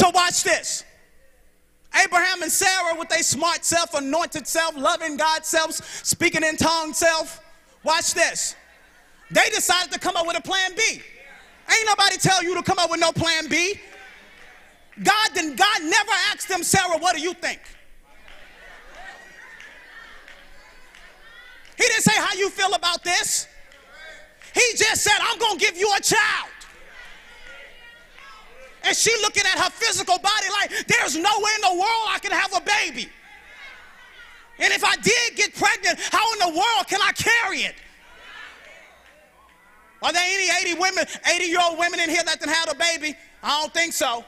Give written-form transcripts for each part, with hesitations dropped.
So watch this. Abraham and Sarah with their smart self, anointed self, loving God self, speaking in tongues self. Watch this. They decided to come up with a plan B. Ain't nobody tell you to come up with no plan B. God never asked them, Sarah, what do you think? He didn't say how you feel about this. He just said, I'm going to give you a child. And she looking at her physical body like, there's no way in the world I can have a baby. And if I did get pregnant, how in the world can I carry it? Are there any 80-year-old women in here that can have a baby? I don't think so.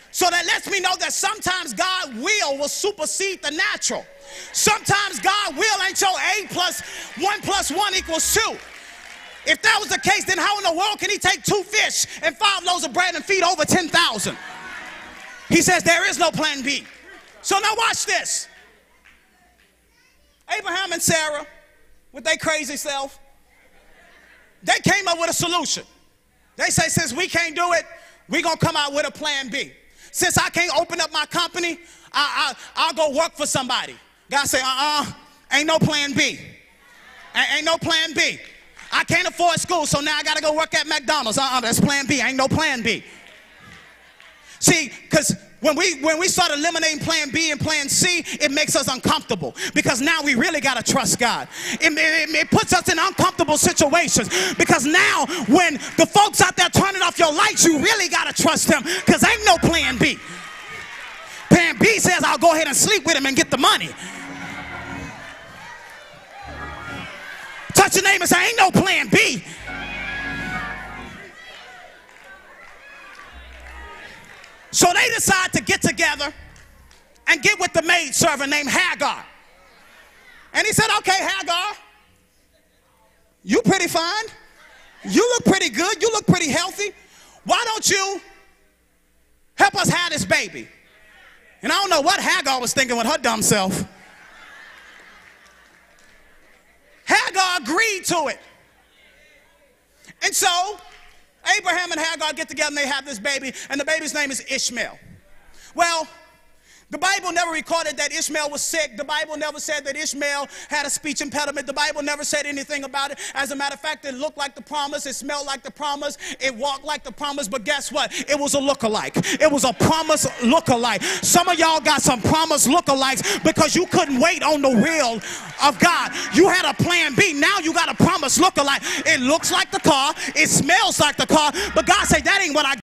So that lets me know that sometimes God's will supersede the natural. Sometimes God's will ain't your A plus 1 plus 1 equals 2. If that was the case, then how in the world can he take 2 fish and 5 loaves of bread and feed over 10,000? He says there is no plan B. So now watch this. Abraham and Sarah, with their crazy self, they came up with a solution. They say, since we can't do it, we're going to come out with a plan B. Since I can't open up my company, I'll go work for somebody. God say, ain't no plan B. Ain't no plan B. I can't afford school, so now I got to go work at McDonald's. That's plan B. Ain't no plan B. See, because when we start eliminating plan B and plan C, it makes us uncomfortable because now we really got to trust God. It puts us in uncomfortable situations because now when the folks out there turning off your lights, you really got to trust them because ain't no plan B. Plan B says I'll go ahead and sleep with him and get the money. Touch your neighbor and say, ain't no plan B. So they decide to get together and get with the maidservant named Hagar. And he said, okay, Hagar, you pretty fine. You look pretty good. You look pretty healthy. Why don't you help us have this baby? And I don't know what Hagar was thinking with her dumb self. Hagar agreed to it. And so Abraham and Hagar get together and they have this baby, and the baby's name is Ishmael. Well, the Bible never recorded that Ishmael was sick. The Bible never said that Ishmael had a speech impediment. The Bible never said anything about it. As a matter of fact, it looked like the promise. It smelled like the promise. It walked like the promise. But guess what? It was a lookalike. It was a promise lookalike. Some of y'all got some promise lookalikes because you couldn't wait on the will of God. You had a plan B. Now you got a promise lookalike. It looks like the car. It smells like the car. But God said, that ain't what I